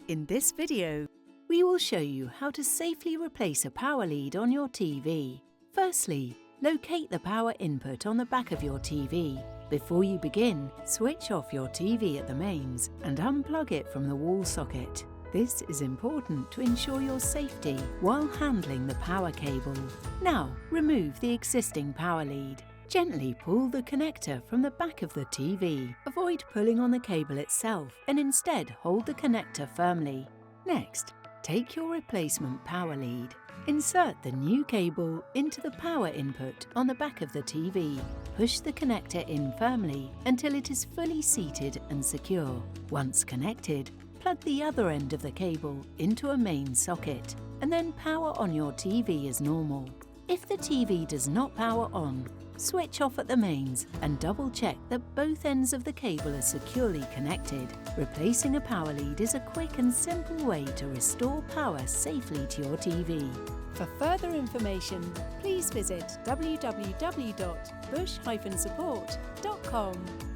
In this video, we will show you how to safely replace a power lead on your TV. Firstly, locate the power input on the back of your TV. Before you begin, switch off your TV at the mains and unplug it from the wall socket. This is important to ensure your safety while handling the power cable. Now, remove the existing power lead. Gently pull the connector from the back of the TV. Avoid pulling on the cable itself and instead hold the connector firmly. Next, take your replacement power lead. Insert the new cable into the power input on the back of the TV. Push the connector in firmly until it is fully seated and secure. Once connected, plug the other end of the cable into a main socket and then power on your TV as normal. If the TV does not power on, switch off at the mains and double check that both ends of the cable are securely connected. Replacing a power lead is a quick and simple way to restore power safely to your TV. For further information, please visit www.bush-support.com.